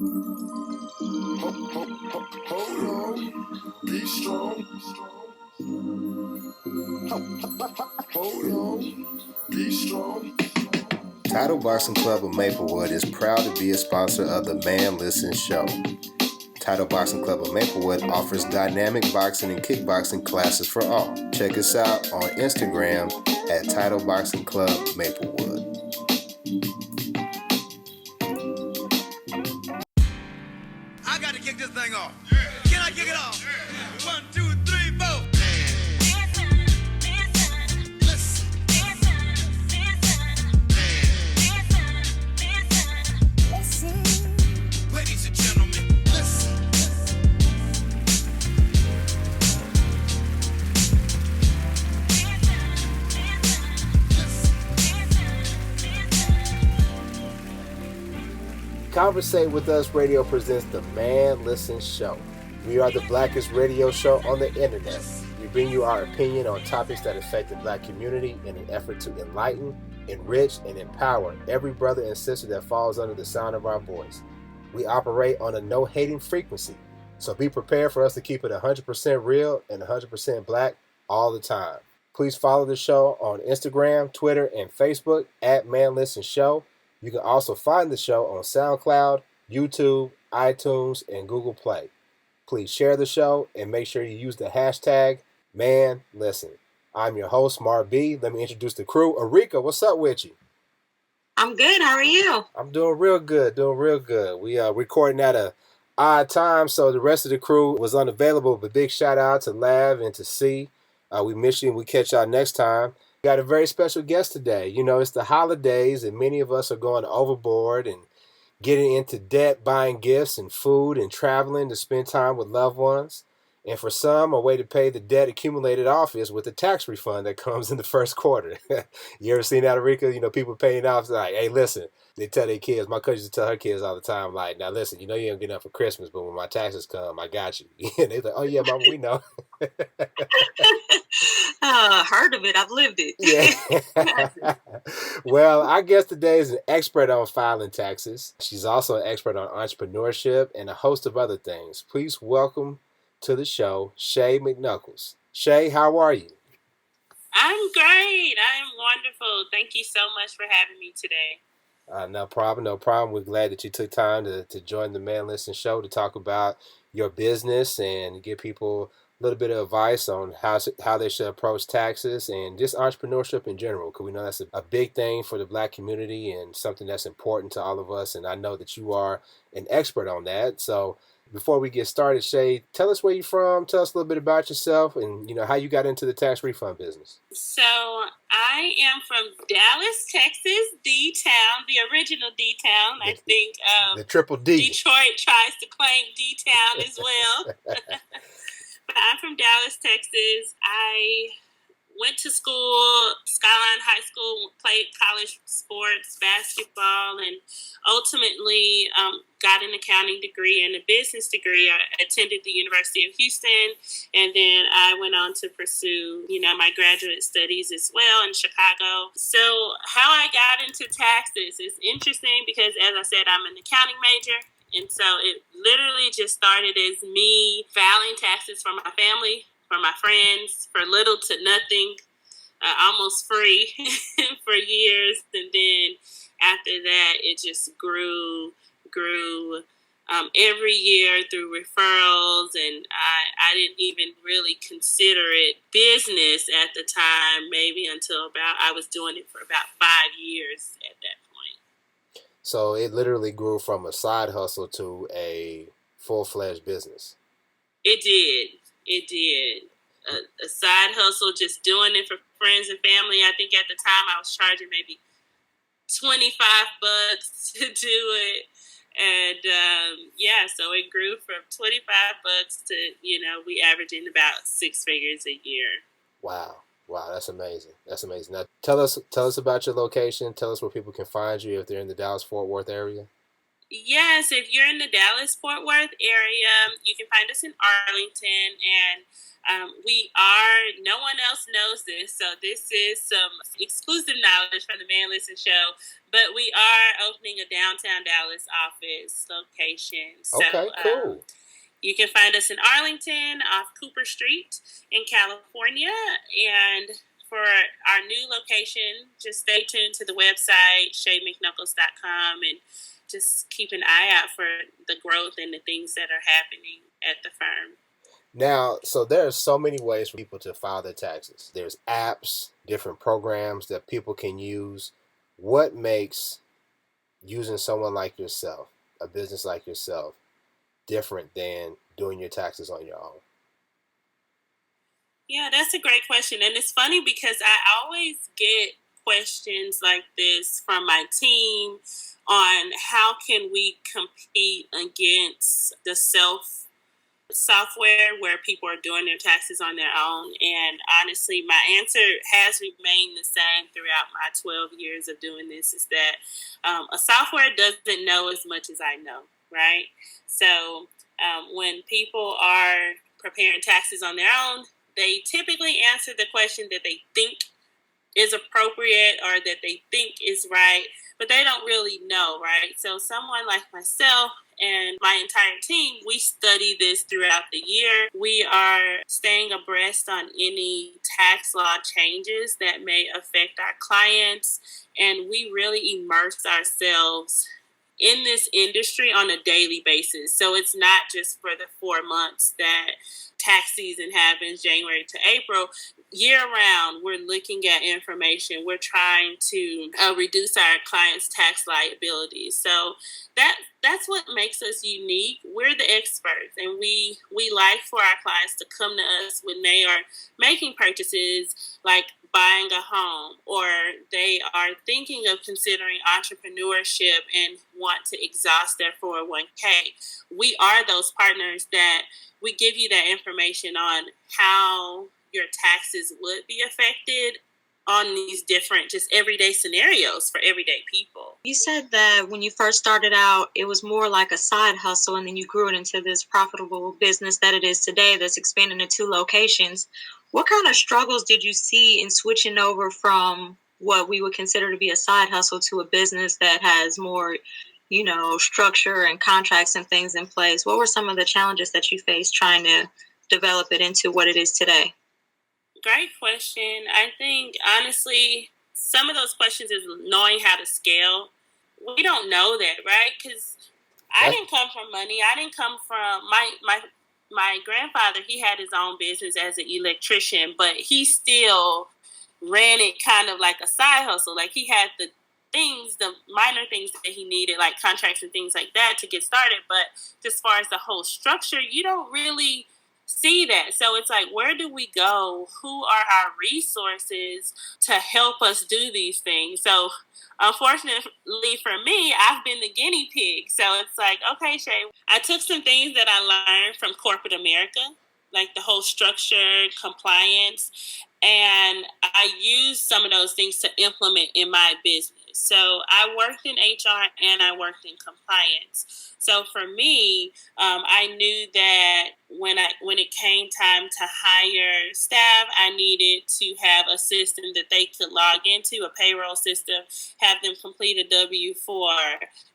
Hold on, be strong. Hold on, be strong. Title Boxing Club of Maplewood is proud to be a sponsor of the Man Listen Show. Title Boxing Club of Maplewood offers dynamic boxing and kickboxing classes for all. Check us out on Instagram at Title Boxing Club Maplewood. I got to kick this thing off. Can I kick it off? 1, 2, 3, 4. Ladies and gentlemen, listen. Conversate with Us Radio presents the Man Listen Show. We are the blackest radio show on the internet. We bring you our opinion on topics that affect the black community in an effort to enlighten, enrich, and empower every brother and sister that falls under the sound of our voice. We operate on a no-hating frequency, so be prepared for us to keep it 100% real and 100% black all the time. Please follow the show on Instagram, Twitter, and Facebook at Man Listen Show. You can also find the show on SoundCloud, YouTube, iTunes, and Google Play. Please share the show and make sure you use the hashtag ManListen. I'm your host, Mar B. Let me introduce the crew. Arika, what's up with you? I'm good. How are you? I'm doing real good, We are recording at a odd time, so the rest of the crew was unavailable, but big shout out to Lav and to C. We miss you and we catch y'all next time. We got a very special guest today. You know, it's the holidays and many of us are going overboard and getting into debt, buying gifts and food and traveling to spend time with loved ones. And for some, a way to pay the debt accumulated off is with the tax refund that comes in the first quarter. You ever seen that, Arika? You know, people paying off, like, hey, listen, they tell their kids, my cousin used to tell her kids all the time, like, now listen, you know you don't get enough for Christmas, but when my taxes come, I got you. And they're like, oh yeah, mama, we know. Heard of it. I've lived it. Yeah. Well, our guest today is an expert on filing taxes. She's also an expert on entrepreneurship and a host of other things. Please welcome to the show, Shay McNuckles. Shay, how are you? I'm great. I'm wonderful. Thank you so much for having me today. No problem. We're glad that you took time to join the Man Listen Show to talk about your business and give people a little bit of advice on how they should approach taxes and just entrepreneurship in general, because we know that's a big thing for the black community and something that's important to all of us. And I know that you are an expert on that. So before we get started, Shay, tell us where you're from. Tell us a little bit about yourself and, you know, how you got into the tax refund business. So I am from Dallas, Texas, D-Town, the original D-Town. I think the triple D. Detroit tries to claim D-Town as well. But I'm from Dallas, Texas. I went to school, Skyline High School, played college sports, basketball, and ultimately got an accounting degree and a business degree. I attended the University of Houston, and then I went on to pursue, my graduate studies as well in Chicago. So how I got into taxes is interesting because, as I said, I'm an accounting major. And so it literally just started as me filing taxes for my family, for my friends, for little to nothing, almost free for years. And then after that, it just grew every year through referrals. And I didn't even really consider it business at the time, maybe until I was doing it for about 5 years at that point. So it literally grew from a side hustle to a full-fledged business. It did. A side hustle, just doing it for friends and family. I think at the time I was charging maybe $25 to do it. And so it grew from $25 to, we averaging about 6 figures a year. Wow, that's amazing. Now, tell us about your location. Tell us where people can find you if they're in the Dallas-Fort Worth area. Yes, if you're in the Dallas-Fort Worth area, you can find us in Arlington, and no one else knows this, so this is some exclusive knowledge from the Man Listen Show, but we are opening a downtown Dallas office location. So, Okay, cool. You can find us in Arlington off Cooper Street in California, and for our new location, just stay tuned to the website, ShayMcKnuckles.com, and just keep an eye out for the growth and the things that are happening at the firm. Now, so there are so many ways for people to file their taxes. There's apps, different programs that people can use. What makes using someone like yourself, a business like yourself, different than doing your taxes on your own? Yeah, that's a great question. And it's funny because I always get questions like this from my team on how can we compete against the software where people are doing their taxes on their own. And honestly, my answer has remained the same throughout my 12 years of doing this, is that a software doesn't know as much as I know, right? So when people are preparing taxes on their own, they typically answer the question that they think is appropriate or that they think is right, but they don't really know, right? So someone like myself and my entire team, we study this throughout the year. We are staying abreast on any tax law changes that may affect our clients, and we really immerse ourselves in this industry on a daily basis. So it's not just for the 4 months that tax season happens, January to April. Year round, we're looking at information. We're trying to reduce our clients' tax liabilities. So that's what makes us unique. We're the experts, and we like for our clients to come to us when they are making purchases like buying a home, or they are thinking of considering entrepreneurship and want to exhaust their 401k. We are those partners that we give you that information on how your taxes would be affected on these different just everyday scenarios for everyday people. You said that when you first started out, it was more like a side hustle, and then you grew it into this profitable business that it is today that's expanding to 2 locations. What kind of struggles did you see in switching over from what we would consider to be a side hustle to a business that has more, structure and contracts and things in place? What were some of the challenges that you faced trying to develop it into what it is today? Great question. I think, honestly, some of those questions is knowing how to scale. We don't know that, right? Because I didn't come from money. I didn't come from my grandfather. He had his own business as an electrician, but he still ran it kind of like a side hustle. Like, he had the minor things that he needed, like contracts and things like that to get started. But as far as the whole structure, you don't really see that. So it's like, where do we go? Who are our resources to help us do these things? So unfortunately for me, I've been the guinea pig. So it's like, okay, Shay, I took some things that I learned from corporate America, like the whole structure, compliance, and I used some of those things to implement in my business. So I worked in HR and I worked in compliance. So for me, I knew that when it came time to hire staff, I needed to have a system that they could log into, a payroll system, have them complete a W-4,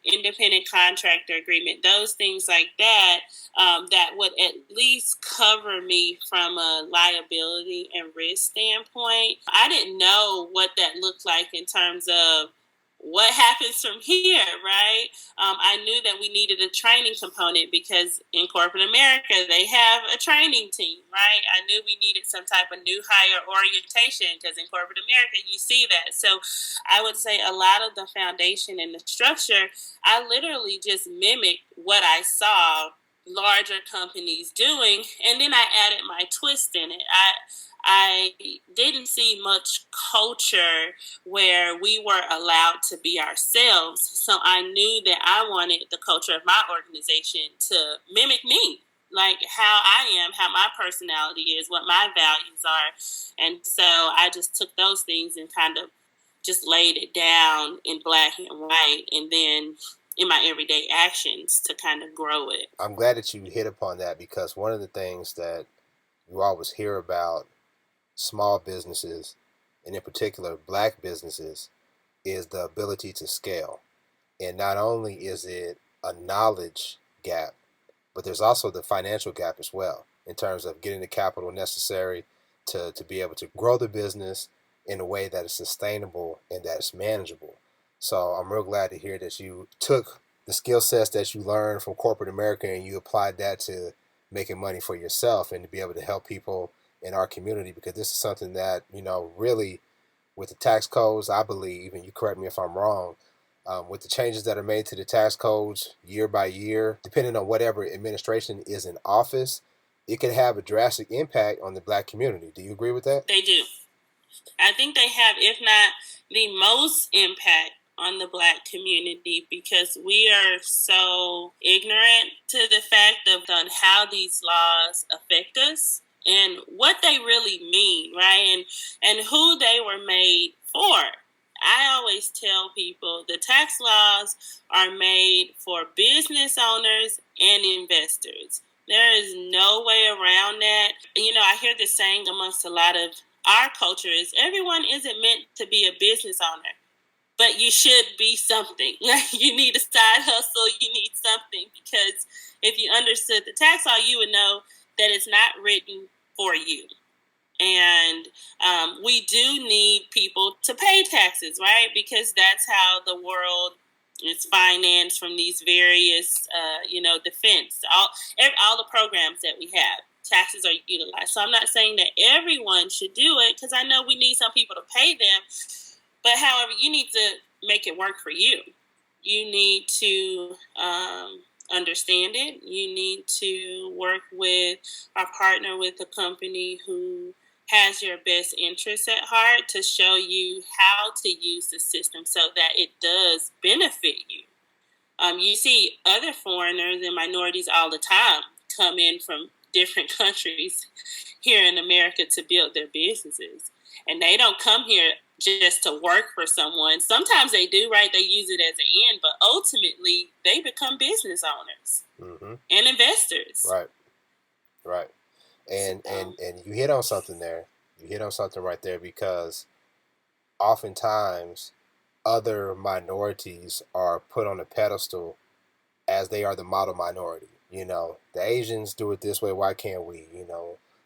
independent contractor agreement, those things like that, that would at least cover me from a liability and risk standpoint. I didn't know what that looked like in terms of what happens from here, right? I knew that we needed a training component because in corporate America, they have a training team, right? I knew we needed some type of new hire orientation because in corporate America, you see that. So I would say a lot of the foundation and the structure, I literally just mimicked what I saw larger companies doing, and then I added my twist in it. I didn't see much culture where we were allowed to be ourselves. So I knew that I wanted the culture of my organization to mimic me, like how I am, how my personality is, what my values are. And so I just took those things and kind of just laid it down in black and white. And then in my everyday actions to kind of grow it. I'm glad that you hit upon that, because one of the things that you always hear about small businesses, and in particular black businesses, is the ability to scale. And not only is it a knowledge gap, but there's also the financial gap as well, in terms of getting the capital necessary to be able to grow the business in a way that is sustainable and that is manageable. So I'm real glad to hear that you took the skill sets that you learned from corporate America and you applied that to making money for yourself and to be able to help people in our community, because this is something that, really, with the tax codes, I believe, and you correct me if I'm wrong, with the changes that are made to the tax codes year by year, depending on whatever administration is in office, it can have a drastic impact on the black community. Do you agree with that? They do. I think they have, if not the most impact on the black community, because we are so ignorant to the fact of on how these laws affect us and what they really mean, right? And who they were made for. I always tell people the tax laws are made for business owners and investors. There is no way around that. I hear this saying amongst a lot of our culture is everyone isn't meant to be a business owner, but you should be something. You need a side hustle. You need something, because if you understood the tax law, you would know that it's not written for you. And we do need people to pay taxes, right? Because that's how the world is financed from these various, defense, all the programs that we have. Taxes are utilized. So I'm not saying that everyone should do it, because I know we need some people to pay them. But however, you need to make it work for you. You need to understand it. You need to work with or partner with a company who has your best interests at heart to show you how to use the system so that it does benefit you. You see other foreigners and minorities all the time come in from different countries here in America to build their businesses. And they don't come here just to work for someone. Sometimes they do, right? They use it as an end, but ultimately they become business owners and investors. Right. And you hit on something there. You hit on something right there, because oftentimes other minorities are put on a pedestal as they are the model minority. The Asians do it this way, why can't we?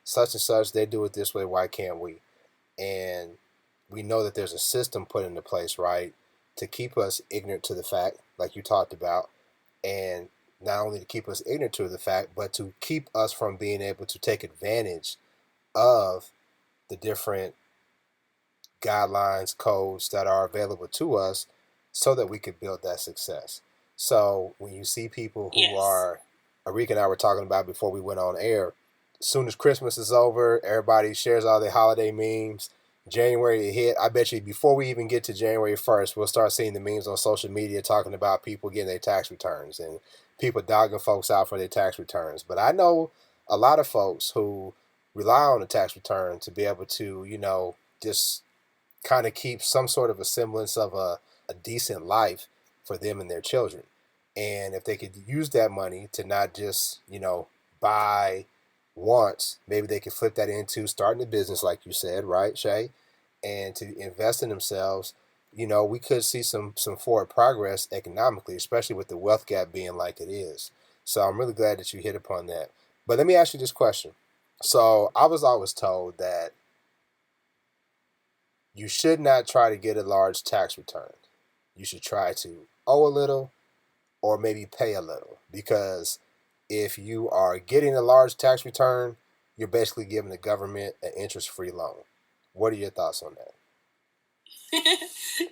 Such and such, they do it this way, why can't we? And we know that there's a system put into place, right, to keep us ignorant to the fact, like you talked about, and not only to keep us ignorant to the fact, but to keep us from being able to take advantage of the different guidelines, codes that are available to us so that we could build that success. So when you see people who are, Arika and I were talking about before we went on air, as soon as Christmas is over, everybody shares all their holiday memes. January hit, I bet you before we even get to January 1st, we'll start seeing the memes on social media talking about people getting their tax returns and people dogging folks out for their tax returns. But I know a lot of folks who rely on the tax return to be able to, just kind of keep some sort of a semblance of a decent life for them and their children. And if they could use that money to not just, buy once, maybe they could flip that into starting a business, like you said, right, Shay? And to invest in themselves, we could see some forward progress economically, especially with the wealth gap being like it is. So I'm really glad that you hit upon that. But let me ask you this question. So I was always told that you should not try to get a large tax return. You should try to owe a little or maybe pay a little, because if you are getting a large tax return, you're basically giving the government an interest-free loan. What are your thoughts on that?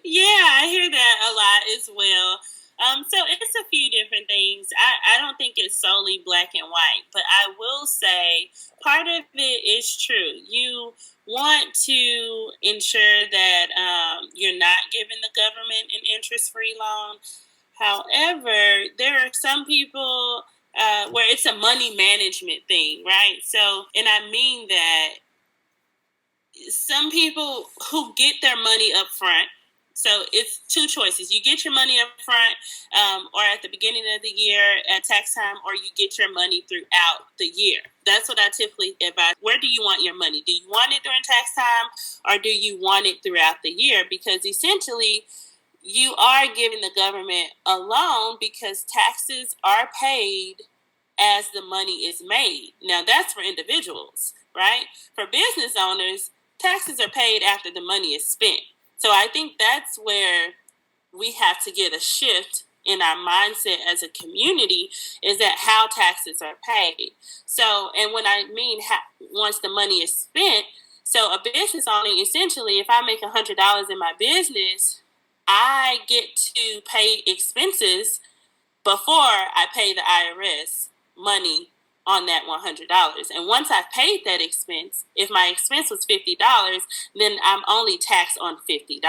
Yeah, I hear that a lot as well. So it's a few different things. I don't think it's solely black and white, but I will say part of it is true. You want to ensure that you're not giving the government an interest-free loan. However, there are some people where it's a money management thing, right? So, and I mean that some people who get their money up front, So it's two choices. You get your money up front or at the beginning of the year at tax time, or you get your money throughout the year. That's what I typically advise. Where do you want your money? Do you want it during tax time, or do you want it throughout the year? Because essentially, you are giving the government a loan because taxes are paid as the money is made. Now, that's for individuals, right? For business owners, taxes are paid after the money is spent. So I think that's where we have to get a shift in our mindset as a community, is that how taxes are paid. So, and when I mean once the money is spent, so a business owner, essentially, if I make $100 in my business, I get to pay expenses before I pay the IRS money on that $100. And once I've paid that expense, if my expense was $50, then I'm only taxed on $50,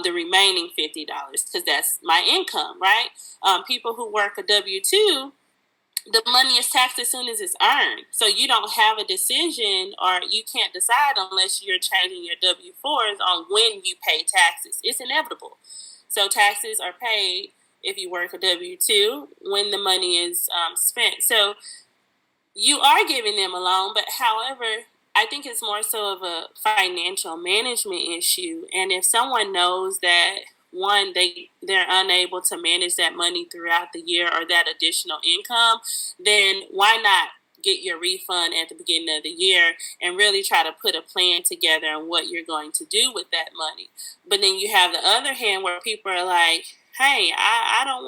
the remaining $50, because that's my income, right? People who work a W-2, the money is taxed as soon as it's earned. So you don't have a decision, or you can't decide unless you're changing your W-4s on when you pay taxes. It's inevitable. So taxes are paid if you work a W-2 when the money is spent. So you are giving them a loan, but however, I think it's more so of a financial management issue. And if someone knows that, one, they're unable to manage that money throughout the year or that additional income, then why not get your refund at the beginning of the year and really try to put a plan together on what you're going to do with that money. But then you have the other hand where people are like, hey, I don't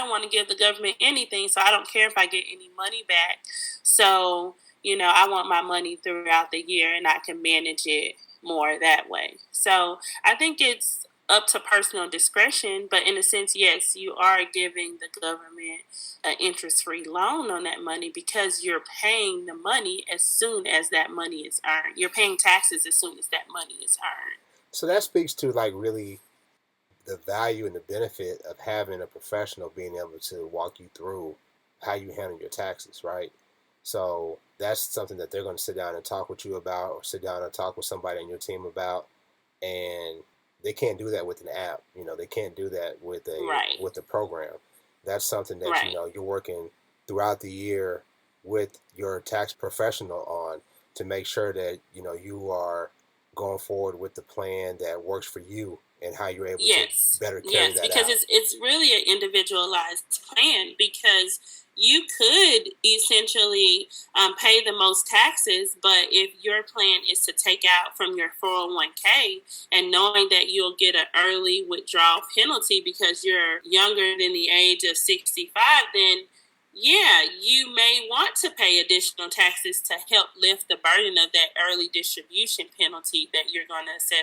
want to give the government anything, so I don't care if I get any money back. So, I want my money throughout the year, and I can manage it more that way. So I think it's up to personal discretion, but in a sense, yes, you are giving the government an interest-free loan on that money because you're paying the money as soon as that money is earned. You're paying taxes as soon as that money is earned. So that speaks to really the value and the benefit of having a professional being able to walk you through how you handle your taxes, right? So that's something that they're going to sit down and talk with you about, or sit down and talk with somebody on your team about, and they can't do that with an app. They can't do that with a program. That's something that you're working throughout the year with your tax professional on to make sure that you are going forward with the plan that works for you and how you're able to better carry that out. Yes, because it's really an individualized plan, because you could essentially pay the most taxes, but if your plan is to take out from your 401k and knowing that you'll get an early withdrawal penalty because you're younger than the age of 65, then you may want to pay additional taxes to help lift the burden of that early distribution penalty that you're going to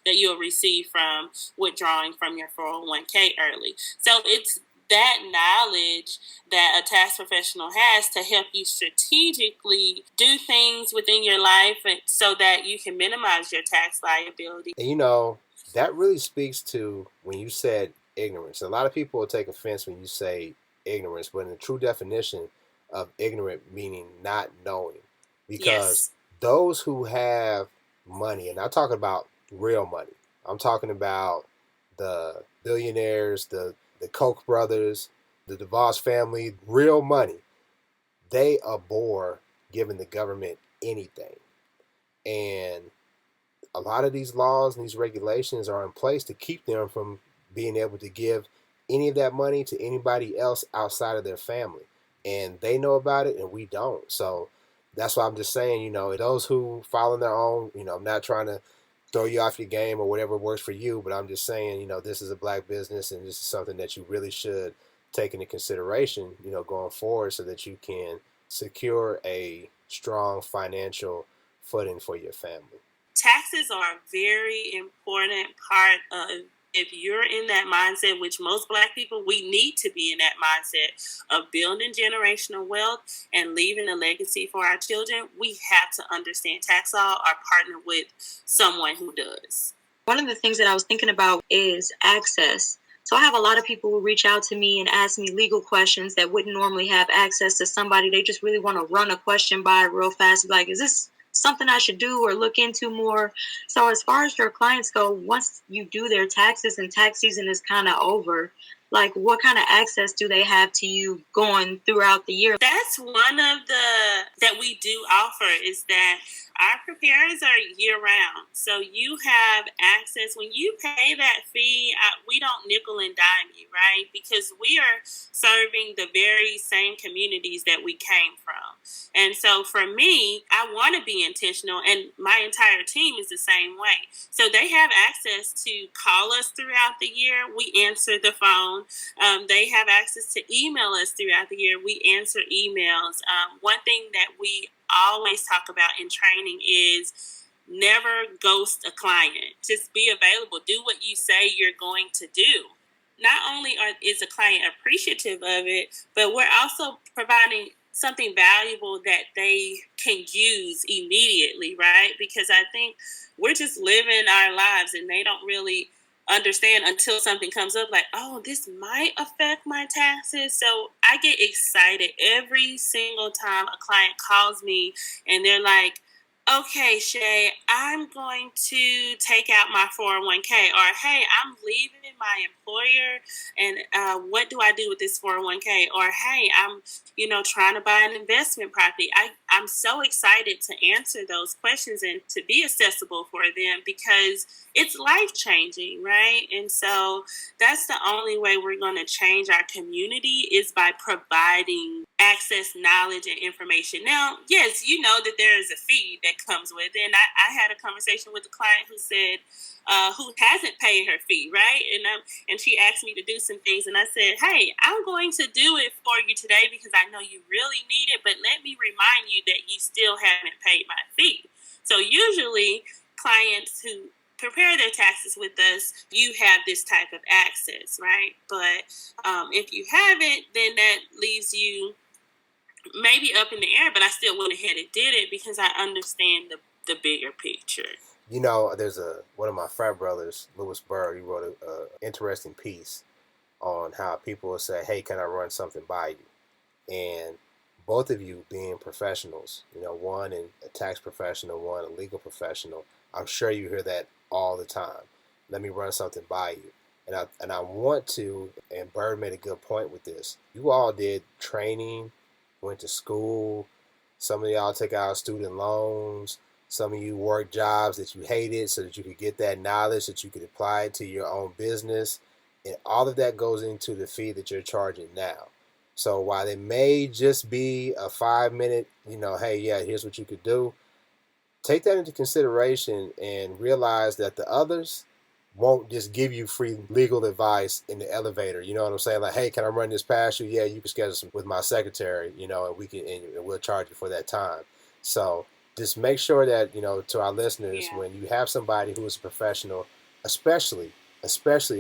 that you'll receive from withdrawing from your 401k early. So it's that knowledge that a tax professional has to help you strategically do things within your life so that you can minimize your tax liability. And that really speaks to when you said ignorance. A lot of people will take offense when you say ignorance, but in the true definition of ignorant meaning not knowing, because those who have money, and I'm talking about real money, I'm talking about the billionaires, the Koch brothers, the DeVos family, real money, they abhor giving the government anything. And a lot of these laws and these regulations are in place to keep them from being able to give any of that money to anybody else outside of their family. And they know about it and we don't. So that's why I'm just saying, those who follow their own, I'm not trying to throw you off your game or whatever works for you, but I'm just saying, this is a black business and this is something that you really should take into consideration, going forward, so that you can secure a strong financial footing for your family. Taxes are a very important part of, if you're in that mindset, which most black people, we need to be in that mindset of building generational wealth and leaving a legacy for our children, we have to understand tax law or partner with someone who does. One of the things that I was thinking about is access. So I have a lot of people who reach out to me and ask me legal questions that wouldn't normally have access to somebody. They just really want to run a question by real fast. Like, is this something I should do or look into more. So as far as your clients go, once you do their taxes and tax season is kind of over, like what kind of access do they have to you going throughout the year? That's one of the that we do offer, is that our preparers are year round. So you have access. When you pay that fee, we don't nickel and dime you, right? Because we are serving the very same communities that we came from. And so for me, I want to be intentional, and my entire team is the same way. So they have access to call us throughout the year. We answer the phone. They have access to email us throughout the year. We answer emails. One thing that we always talk about in training is never ghost a client. Just be available. Do what you say you're going to do. Not only is a client appreciative of it, but we're also providing something valuable that they can use immediately, right? Because I think we're just living our lives and they don't really understand until something comes up like, oh, this might affect my taxes. So I get excited every single time a client calls me and they're like, okay, Shay, I'm going to take out my 401k, or hey, I'm leaving my employer, and what do I do with this 401k? Or hey, I'm trying to buy an investment property. I'm so excited to answer those questions and to be accessible for them because it's life changing, right? And so that's the only way we're going to change our community is by providing access, knowledge, and information. Now, yes, you know that there is a fee that comes with it. And I had a conversation with a client who said, who hasn't paid her fee, right? And she asked me to do some things. And I said, hey, I'm going to do it for you today because I know you really need it. But let me remind you that you still haven't paid my fee. So usually clients who prepare their taxes with us, you have this type of access, right? But if you haven't, then that leaves you maybe up in the air, but I still went ahead and did it because I understand the bigger picture. You know, there's one of my frat brothers, Louis Burr, he wrote an interesting piece on how people will say, hey, can I run something by you? And both of you being professionals, one a tax professional, one a legal professional, I'm sure you hear that all the time. Let me run something by you. And I want to, and Bird made a good point with this. You all did training, went to school. Some of y'all took out student loans. Some of you worked jobs that you hated so that you could get that knowledge that you could apply it to your own business. And all of that goes into the fee that you're charging now. So while it may just be a 5-minute, hey, yeah, here's what you could do, take that into consideration and realize that the others won't just give you free legal advice in the elevator. You know what I'm saying? Like, hey, can I run this past you? Yeah, you can schedule some with my secretary, and we'll charge you for that time. So just make sure that, to our listeners, when you have somebody who is a professional, especially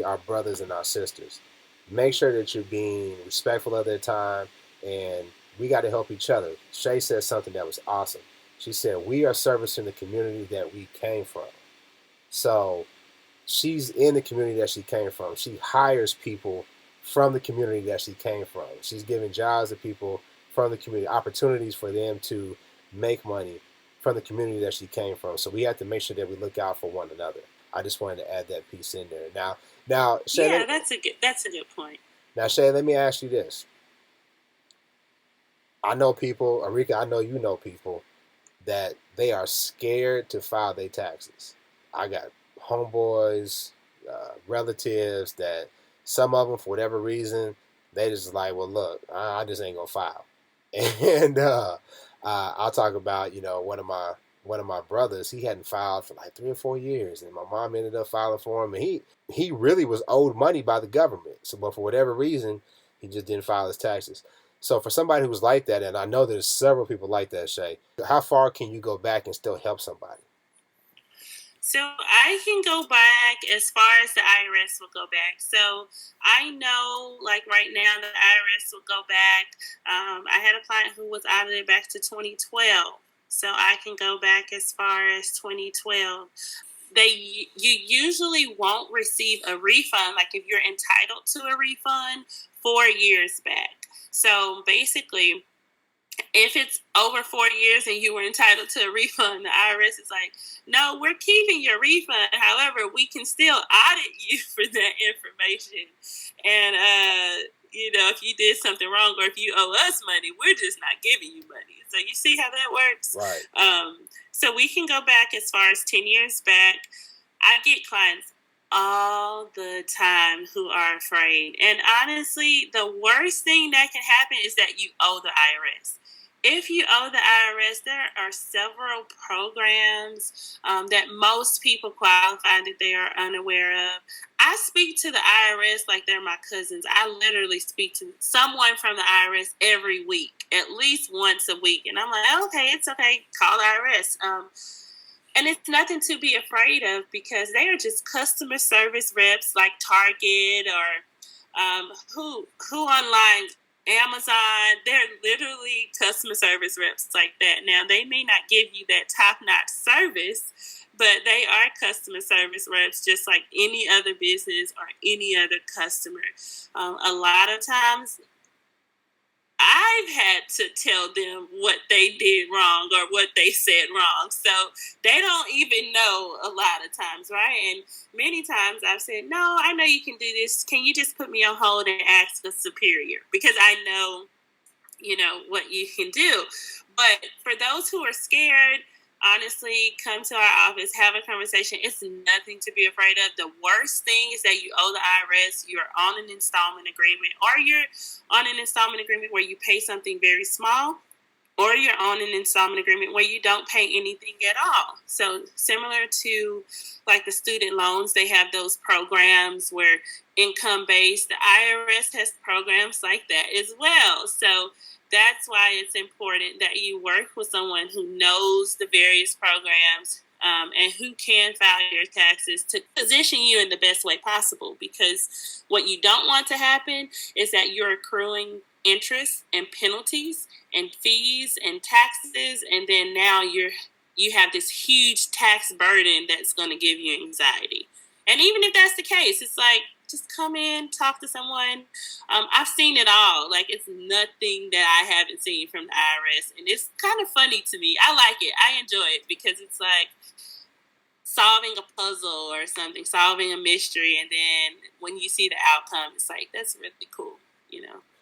our brothers and our sisters, make sure that you're being respectful of their time, and we got to help each other. Shay said something that was awesome. She said, we are servicing the community that we came from. So she's in the community that she came from. She hires people from the community that she came from. She's giving jobs to people from the community, opportunities for them to make money from the community that she came from. So we have to make sure that we look out for one another. I just wanted to add that piece in there. Now, Shay, yeah, that's a good point. Now, Shay, let me ask you this. I know people, Arika, I know you know people that they are scared to file their taxes. I got homeboys, relatives that some of them, for whatever reason, they just like, well, look, I just ain't gonna file. And I'll talk about, one of my brothers. He hadn't filed for like 3 or 4 years, and my mom ended up filing for him. And he really was owed money by the government. So, but for whatever reason, he just didn't file his taxes. So for somebody who's like that, and I know there's several people like that, Shay, how far can you go back and still help somebody? So I can go back as far as the IRS will go back. So I know, like right now, the IRS will go back. I had a client who was out of there back to 2012. So I can go back as far as 2012. You usually won't receive a refund, like if you're entitled to a refund, 4 years back. So basically, if it's over 4 years and you were entitled to a refund, the IRS is like, no, we're keeping your refund. However, we can still audit you for that information. And, if you did something wrong or if you owe us money, we're just not giving you money. So you see how that works? Right. So we can go back as far as 10 years back. I get clients all the time who are afraid. And honestly, the worst thing that can happen is that you owe the IRS. If you owe the IRS, there are several programs that most people qualify that they are unaware of. I speak to the IRS like they're my cousins. I literally speak to someone from the IRS every week, at least once a week. And I'm like, okay, it's okay. Call the IRS. And it's nothing to be afraid of because they are just customer service reps like Target or who online, Amazon. They're literally customer service reps like that. Now, they may not give you that top-notch service, but they are customer service reps just like any other business or any other customer. A lot of times, I've had to tell them what they did wrong or what they said wrong. So they don't even know a lot of times, right? And many times I've said, no, I know you can do this. Can you just put me on hold and ask a superior? Because I know, what you can do. But for those who are scared, honestly, come to our office, have a conversation. It's nothing to be afraid of. The worst thing is that you owe the IRS, you're on an installment agreement, or you're on an installment agreement where you pay something very small, or you're on an installment agreement where you don't pay anything at all. So similar to like the student loans, they have those programs where income-based. The IRS has programs like that as well. So that's why it's important that you work with someone who knows the various programs and who can file your taxes to position you in the best way possible. Because what you don't want to happen is that you're accruing interest and penalties and fees and taxes, and then now you have this huge tax burden that's going to give you anxiety. And even if that's the case, it's like, just come in, talk to someone. I've seen it all. Like, it's nothing that I haven't seen from the IRS. And it's kind of funny to me. I like it. I enjoy it because it's like solving a puzzle or something, solving a mystery. And then when you see the outcome, it's like, that's really cool.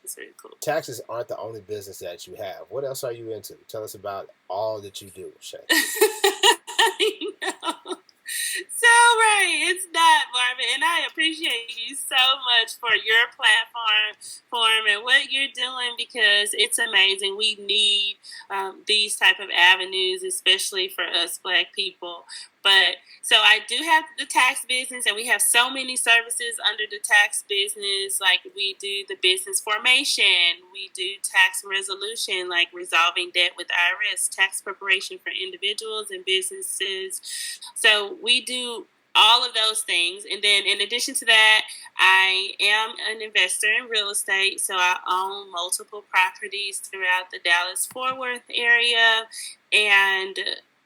It's really cool. Taxes aren't the only business that you have. What else are you into? Tell us about all that you do, Shay. I know. So right, it's not, Marvin, and I appreciate you so much for your platform and what you're doing because it's amazing. We need these type of avenues, especially for us Black people. But so I do have the tax business, and we have so many services under the tax business. Like we do the business formation, we do tax resolution, like resolving debt with IRS, tax preparation for individuals and businesses. So we do all of those things. And then in addition to that, I am an investor in real estate. So I own multiple properties throughout the Dallas-Fort Worth area and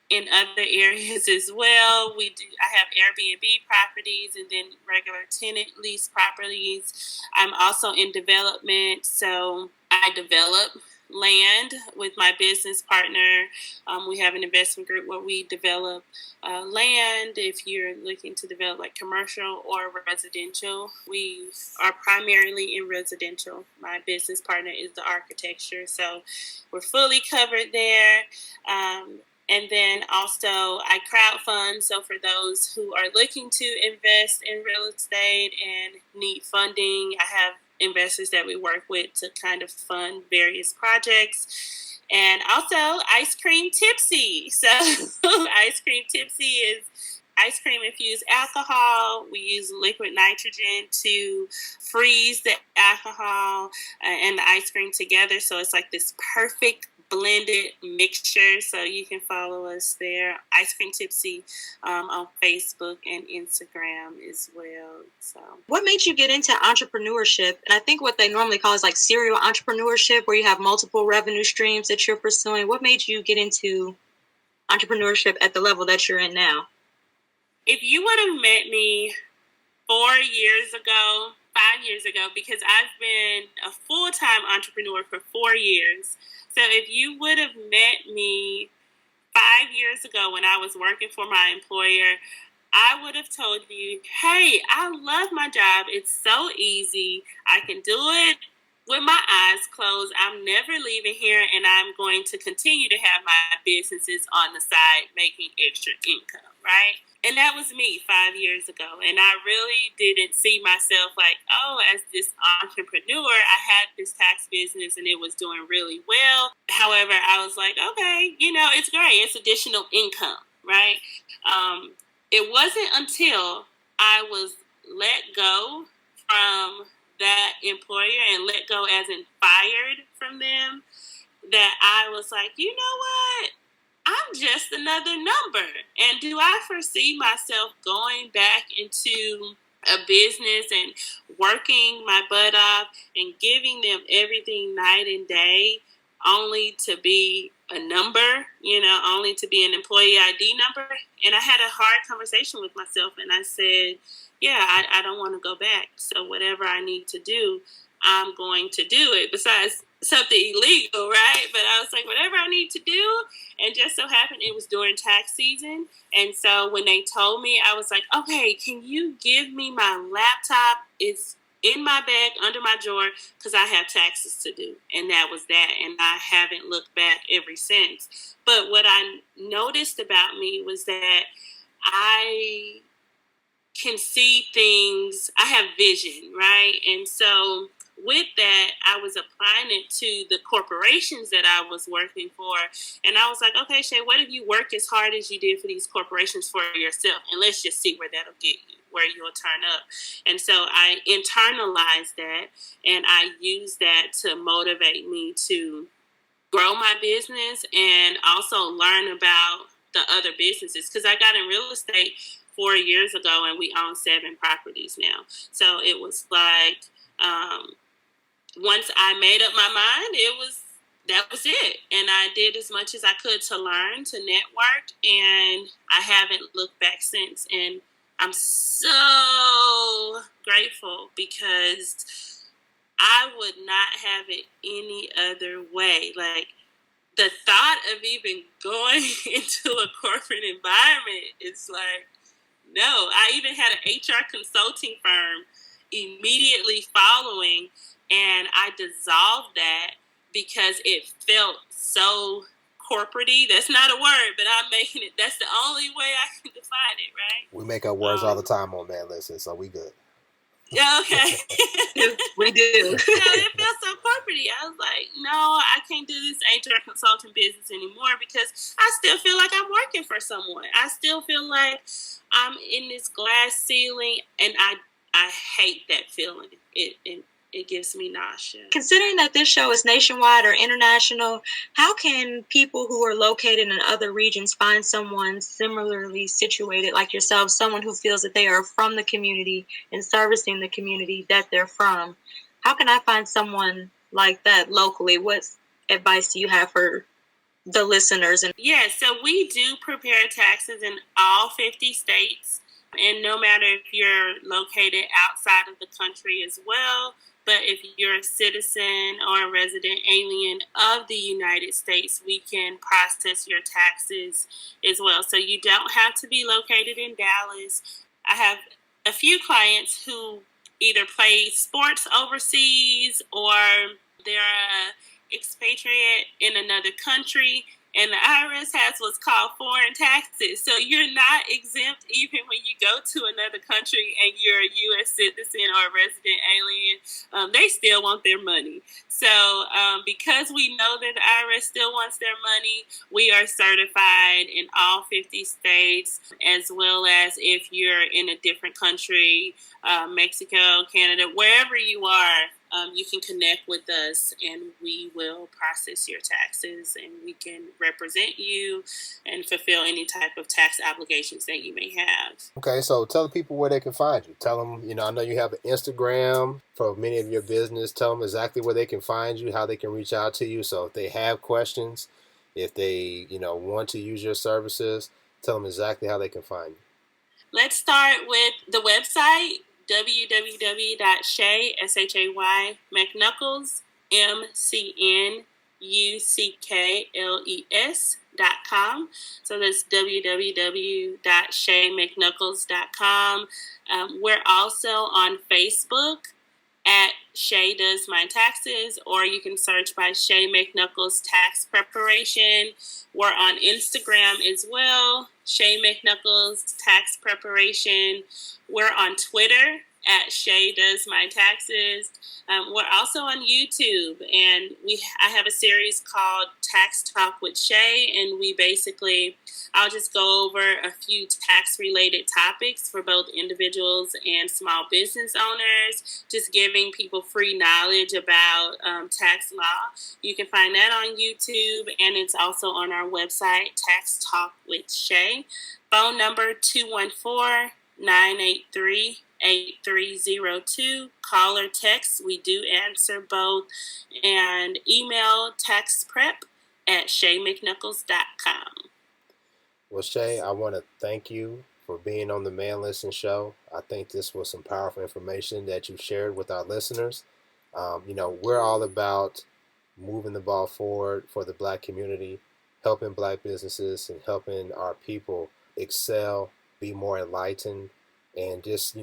in other areas as well. I have Airbnb properties and then regular tenant lease properties. I'm also in development. So I develop land with my business partner. We have an investment group where we develop land. If you're looking to develop like commercial or residential, we are primarily in residential. My business partner is the architecture, so we're fully covered there. And then also I crowdfund. So for those who are looking to invest in real estate and need funding, I have investors that we work with to kind of fund various projects. And also Ice Cream Tipsy. So Ice Cream Tipsy is ice cream infused alcohol. We use liquid nitrogen to freeze the alcohol and the ice cream together. So it's like this perfect blended mixture. So you can follow us there, Ice Cream Tipsy, on Facebook and Instagram as well. So what made you get into entrepreneurship? And I think what they normally call is like serial entrepreneurship, where you have multiple revenue streams that you're pursuing. What made you get into entrepreneurship at the level that you're in now? If you would have met me 4 years ago, 5 years ago, because I've been a full-time entrepreneur for 4 years. So if you would have met me 5 years ago when I was working for my employer, I would have told you, hey, I love my job. It's so easy. I can do it with my eyes closed. I'm never leaving here, and I'm going to continue to have my businesses on the side making extra income, right? And that was me 5 years ago. And I really didn't see myself like, oh, as this entrepreneur, I had this tax business and it was doing really well. However, I was like, okay, it's great. It's additional income, right? It wasn't until I was let go from that employer and let go as in fired from them that I was like, you know what? I'm just another number. And do I foresee myself going back into a business and working my butt off and giving them everything night and day only to be a number, only to be an employee ID number? And I had a hard conversation with myself and I said, yeah, I don't want to go back. So whatever I need to do, I'm going to do it. Besides something illegal, right? But I was like, whatever I need to do. And just so happened it was during tax season. And so when they told me, I was like, okay, can you give me my laptop? It's in my bag under my drawer because I have taxes to do. And that was that. And I haven't looked back ever since. But what I noticed about me was that I can see things. I have vision, right? And so with that, I was applying it to the corporations that I was working for. And I was like, okay, Shay, what if you work as hard as you did for these corporations for yourself? And let's just see where that'll get you, where you'll turn up. And so I internalized that, and I used that to motivate me to grow my business and also learn about the other businesses. Because I got in real estate 4 years ago, and we own 7 properties now. So it was like, once I made up my mind, that was it. And I did as much as I could to learn, to network, and I haven't looked back since. And I'm so grateful because I would not have it any other way. Like, the thought of even going into a corporate environment is like, no. I even had an HR consulting firm immediately following, and I dissolved that because it felt so corporate-y. That's not a word, but I'm making it. That's the only way I can define it, right? We make up words all the time on Man Listen, so we good. Yeah, okay. We do. So it felt so corporate-y. I was like, no, I can't do this HR consulting business anymore because I still feel like I'm working for someone. I still feel like I'm in this glass ceiling, and I hate that feeling. It gives me nausea. Considering that this show is nationwide or international, how can people who are located in other regions find someone similarly situated like yourself, someone who feels that they are from the community and servicing the community that they're from? How can I find someone like that locally? What advice do you have for the listeners? Yeah, so we do prepare taxes in all 50 states. And no matter if you're located outside of the country as well, but if you're a citizen or a resident alien of the United States, we can process your taxes as well. So you don't have to be located in Dallas. I have a few clients who either play sports overseas or they're an expatriate in another country. And the IRS has what's called foreign taxes. So you're not exempt even when you go to another country and you're a U.S. citizen or a resident alien. They still want their money. So because we know that the IRS still wants their money, we are certified in all 50 states, as well as if you're in a different country, Mexico, Canada, wherever you are. You can connect with us and we will process your taxes and we can represent you and fulfill any type of tax obligations that you may have. Okay, so tell the people where they can find you. Tell them, I know you have an Instagram for many of your business. Tell them exactly where they can find you, how they can reach out to you. So if they have questions, if they, want to use your services, tell them exactly how they can find you. Let's start with the website. www.shay, SHAY, McNuckles, MCN, McNuckles.com. So that's www.shaymcnuckles.com. We're also on Facebook at Shay Does My Taxes, or you can search by Shay McNuckles Tax Preparation. We're on Instagram as well, Shay McNuckles Tax Preparation. We're on Twitter at Shay Does My Taxes. We're also on YouTube, and I have a series called Tax Talk with Shay, and I'll just go over a few tax-related topics for both individuals and small business owners, just giving people free knowledge about tax law. You can find that on YouTube, and it's also on our website, Tax Talk with Shay. Phone number 214-983-8302. Call or text. We do answer both. And email taxprep@shaymcnuckles.com. Well, Shay, I want to thank you for being on the Man Listen Show. I think this was some powerful information that you shared with our listeners. We're all about moving the ball forward for the Black community, helping Black businesses, and helping our people excel, be more enlightened, and just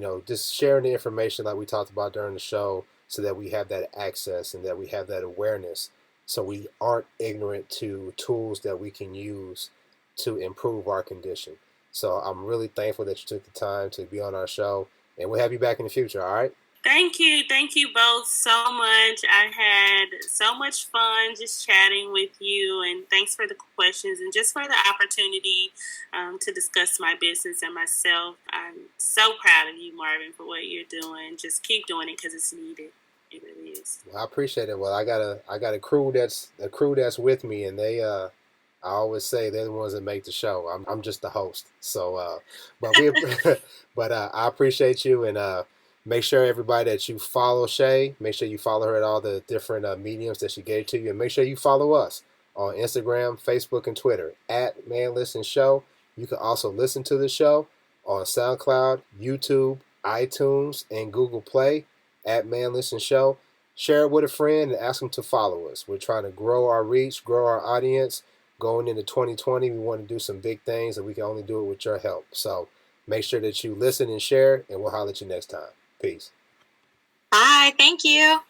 sharing the information like we talked about during the show, so that we have that access and that we have that awareness, so we aren't ignorant to tools that we can use to improve our condition. So I'm really thankful that you took the time to be on our show, and we'll have you back in the future, all right? Thank you. Thank you both so much. I had so much fun just chatting with you, and thanks for the questions and just for the opportunity to discuss my business and myself. I'm so proud of you, Marvin, for what you're doing. Just keep doing it because it's needed. It really is. Well, I appreciate it. Well, I got a crew that's with me, and they I always say they're the ones that make the show. I'm just the host. So, but I appreciate you, and make sure everybody that you follow Shay. Make sure you follow her at all the different mediums that she gave to you, and make sure you follow us on Instagram, Facebook, and Twitter at Man Listen Show. You can also listen to the show on SoundCloud, YouTube, iTunes, and Google Play at Man Listen Show. Share it with a friend and ask them to follow us. We're trying to grow our reach, grow our audience. Going into 2020, we want to do some big things, and we can only do it with your help. So make sure that you listen and share, and we'll holler at you next time. Peace. Bye. Thank you.